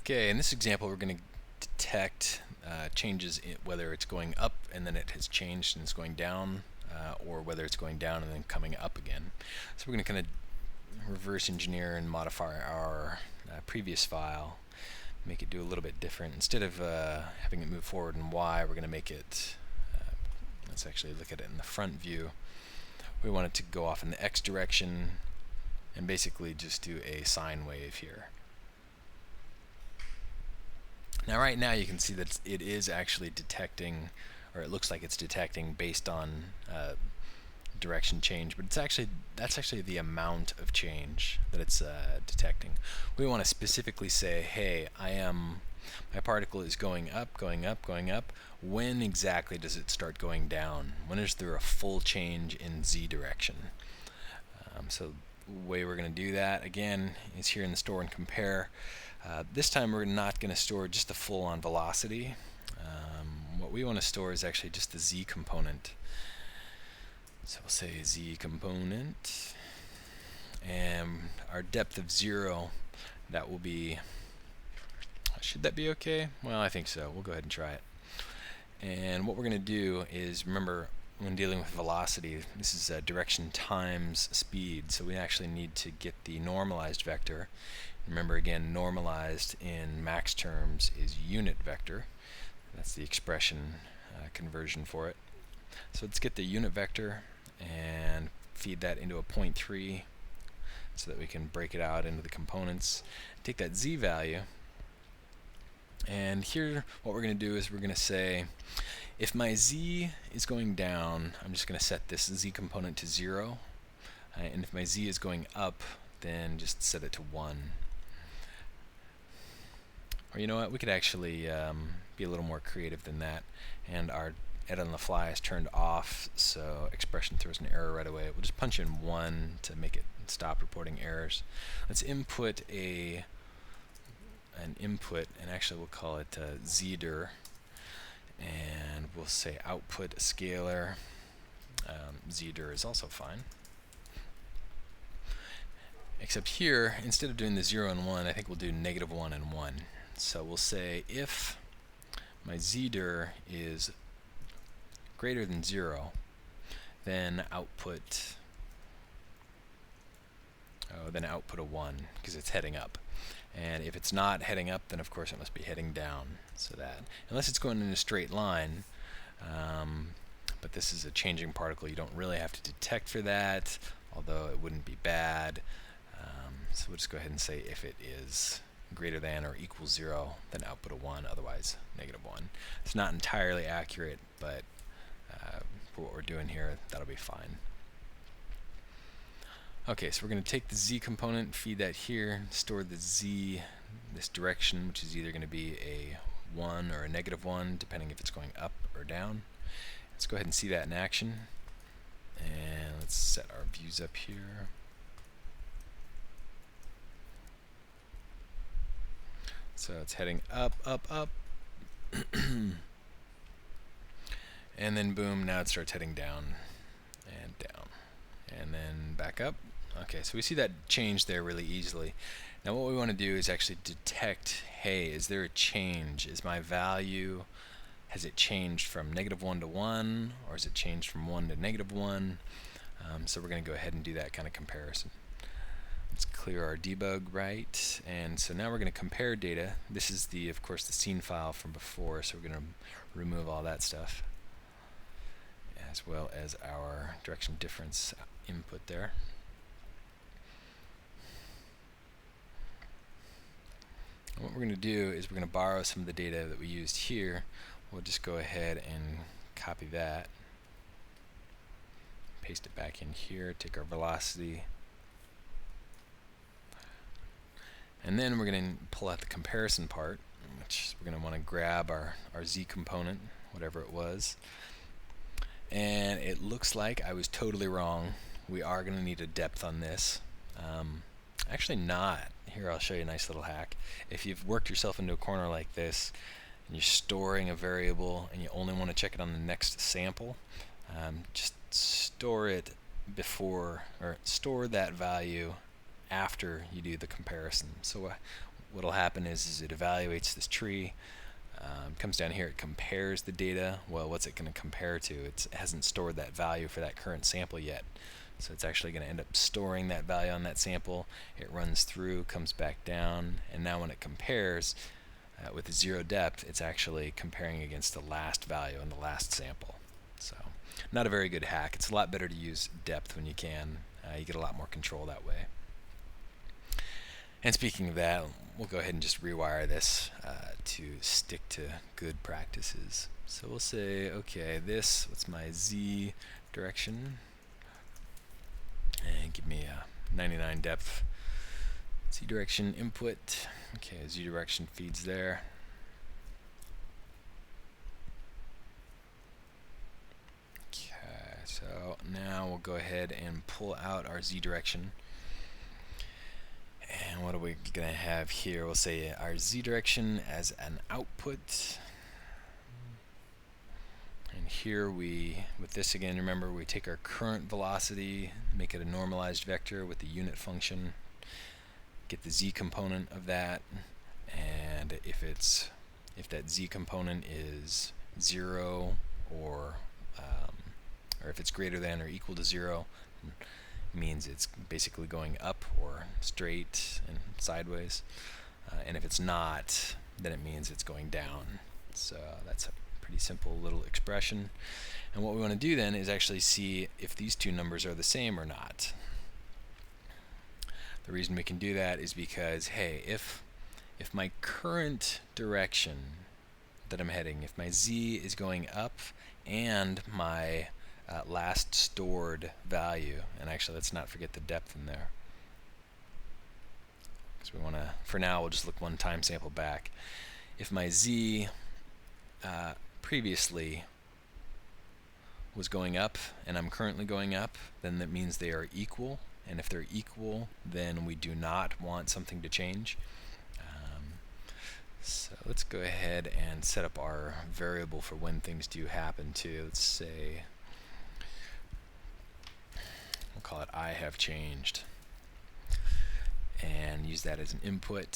Okay, in this example we're going to detect changes in whether it's going up and then it has changed and it's going down, or whether it's going down and then coming up again. So we're going to kind of reverse engineer and modify our previous file, make it do a little bit different. Instead of having it move forward in Y, we're going to make it, let's actually look at it in the front view. We want it to go off in the X direction and basically just do a sine wave here. Now right now you can see that it is actually detecting, or it looks like it's detecting based on direction change, but that's actually the amount of change that it's detecting. We want to specifically say, hey, my particle is going up, going up, going up. When exactly does it start going down? When is there a full change in Z direction? So the way we're going to do that again is here in the store and compare. This time we're not going to store just the full-on velocity. What we want to store is actually just the Z component. So we'll say Z component, and our depth of 0, that will be, should that be okay? Well, I think so. We'll go ahead and try it. And what we're going to do is, remember, when dealing with velocity, this is direction times speed, so we actually need to get the normalized vector. Remember, again, normalized in Max terms is unit vector. That's the expression conversion for it. So let's get the unit vector and feed that into a 0.3 so that we can break it out into the components. Take that Z value, and here what we're going to do is we're going to say, if my Z is going down, I'm just going to set this Z component to 0, and if my Z is going up, then just set it to 1. Or you know what, we could actually be a little more creative than that, and our edit on the fly is turned off, so expression throws an error right away. We'll just punch in 1 to make it stop reporting errors. Let's input an input, and actually we'll call it ZDER, and we'll say output a scalar. ZDER is also fine. Except here, instead of doing the 0 and 1, I think we'll do -1 and 1. So we'll say if my ZDER is greater than 0, then output a 1, because it's heading up. And if it's not heading up, then of course it must be heading down. So that, unless it's going in a straight line, but this is a changing particle, you don't really have to detect for that, although it wouldn't be bad. So we'll just go ahead and say if it is greater than or equals 0, then output a 1, otherwise -1. It's not entirely accurate, but for what we're doing here, that'll be fine. Okay, so we're going to take the Z component, feed that here, store the Z, this direction, which is either going to be a 1 or a -1, depending if it's going up or down. Let's go ahead and see that in action. And let's set our views up here. So it's heading up, up, up. And then boom, now it starts heading down and down. And then back up. Okay, so we see that change there really easily. Now what we want to do is actually detect, hey, is there a change? Is my value, has it changed from -1 to 1, or has it changed from 1 to -1? So we're going to go ahead and do that kind of comparison. Let's clear our debug right, and so now we're going to compare data. This is of course the scene file from before, so we're going to remove all that stuff, as well as our direction difference input there. And what we're going to do is we're going to borrow some of the data that we used here. We'll just go ahead and copy that, paste it back in here, take our velocity, and then we're going to pull out the comparison part, which we're going to want to grab our Z component, whatever it was. And it looks like I was totally wrong. We are going to need a depth on this. Actually not. Here, I'll show you a nice little hack. If you've worked yourself into a corner like this, and you're storing a variable, and you only want to check it on the next sample, just store it before, or store that value after you do the comparison. So what'll happen is it evaluates this tree, comes down here, it compares the data. Well, what's it going to compare to? It hasn't stored that value for that current sample yet. So it's actually going to end up storing that value on that sample. It runs through, comes back down, and now when it compares with the zero depth, it's actually comparing against the last value in the last sample. So not a very good hack. It's a lot better to use depth when you can. You get a lot more control that way. And speaking of that, we'll go ahead and just rewire this to stick to good practices. So we'll say, okay, what's my Z direction? And give me a 99 depth Z direction input. Okay, Z direction feeds there. Okay, so now we'll go ahead and pull out our Z direction. And what are we going to have here? We'll say our Z direction as an output. And here with this again, remember, we take our current velocity, make it a normalized vector with the unit function, get the Z component of that, and if that Z component is 0 or if it's greater than or equal to 0, means it's basically going up or straight and sideways, and if it's not, then it means it's going down. So that's a pretty simple little expression, and what we want to do then is actually see if these two numbers are the same or not. The reason we can do that is because, hey, if my current direction that I'm heading, if my Z is going up and my last stored value, and actually let's not forget the depth in there, because we want to, for now we'll just look one time sample back. If my Z previously was going up and I'm currently going up, then that means they are equal, and if they're equal, then we do not want something to change. So let's go ahead and set up our variable for when things do happen too. Let's say, we'll call it I have changed, and use that as an input.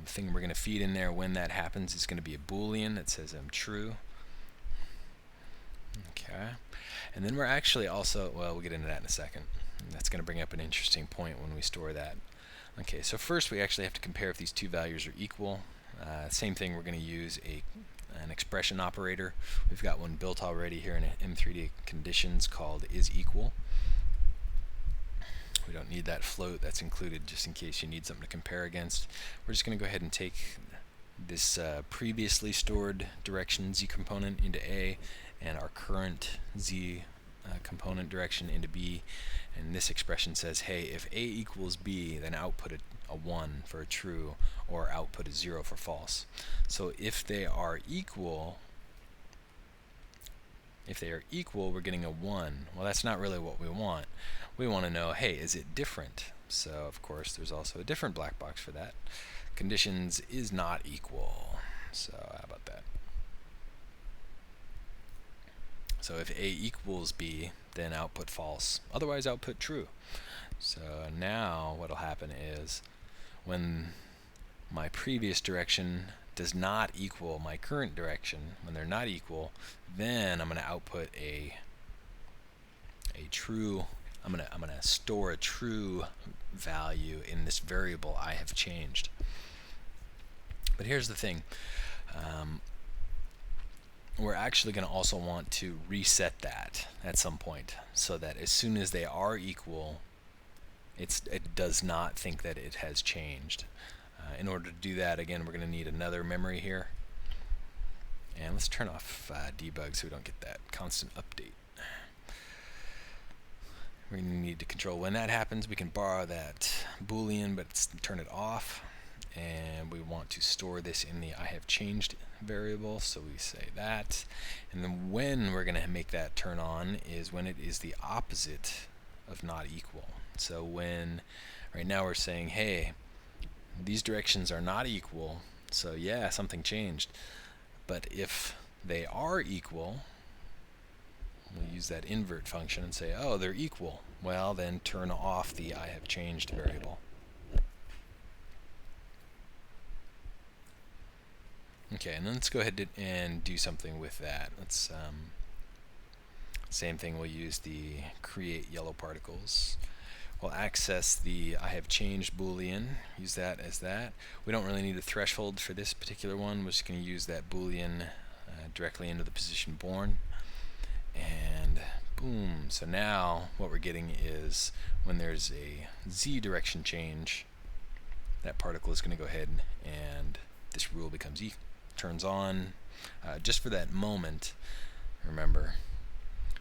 The thing we're going to feed in there when that happens is going to be a Boolean that says I'm true. Okay, and then we're actually also, well, we'll get into that in a second. That's going to bring up an interesting point when we store that. Okay, so first we actually have to compare if these two values are equal. Same thing, we're going to use an expression operator. We've got one built already here in M3D conditions called isEqual. We don't need that float, that's included just in case you need something to compare against. We're just going to go ahead and take this previously stored direction Z component into A and our current Z component direction into B, and this expression says, hey, if A equals B, then output a 1 for a true, or output a 0 for false. So if they are equal, we're getting a 1. Well, that's not really what we want. We want to know, hey, is it different? So of course there's also a different black box for that. Conditions is not equal. So how about that? So if A equals B, then output false. Otherwise output true. So now what'll happen is when my previous direction does not equal my current direction, when they're not equal, then I'm going to output a true, I'm going to store a true value in this variable I have changed. But here's the thing. We're actually going to also want to reset that at some point, so that as soon as they are equal, it does not think that it has changed. In order to do that, again, we're going to need another memory here. And let's turn off debug so we don't get that constant update. We're going to need to control when that happens. We can borrow that Boolean, but turn it off. And we want to store this in the I have changed variable, so we say that. And then when we're going to make that turn on is when it is the opposite of not equal. So when right now we're saying, hey, these directions are not equal, so yeah, something changed. But if they are equal, we'll use that invert function and say, oh, they're equal. Well, then turn off the I have changed variable. Okay, and then let's go ahead and do something with that. Let's same thing. We'll use the create yellow particles. We'll access the I have changed Boolean. Use that as that. We don't really need a threshold for this particular one. We're just going to use that Boolean directly into the position born. And boom. So now what we're getting is when there's a z direction change, that particle is going to go ahead and this rule becomes turns on. Just for that moment, remember,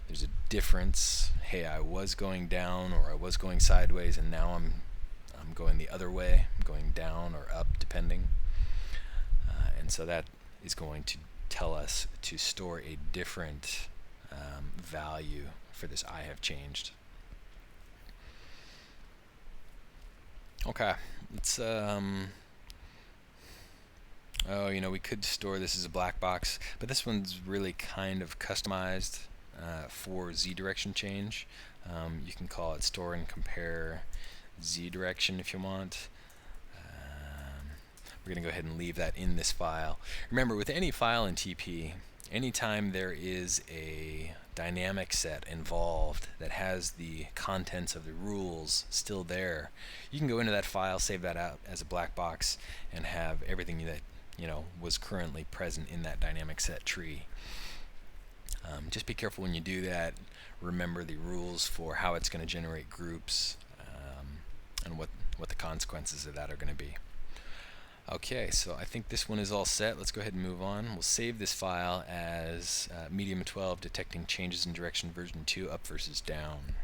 there's a difference. Hey, I was going down or I was going sideways, and now I'm going the other way. I'm going down or up, depending. And so that is going to tell us to store a different value for this I have changed. Okay, let's oh, we could store this as a black box, but this one's really kind of customized for z direction change. You can call it store and compare z direction if you want. We're going to go ahead and leave that in this file. Remember, with any file in TP, anytime there is a dynamic set involved that has the contents of the rules still there, you can go into that file, save that out as a black box, and have everything that was currently present in that dynamic set tree. Just be careful when you do that. Remember the rules for how it's going to generate groups and what the consequences of that are going to be. Okay, so I think this one is all set. Let's go ahead and move on. We'll save this file as medium 12 detecting changes in direction version 2 up versus down.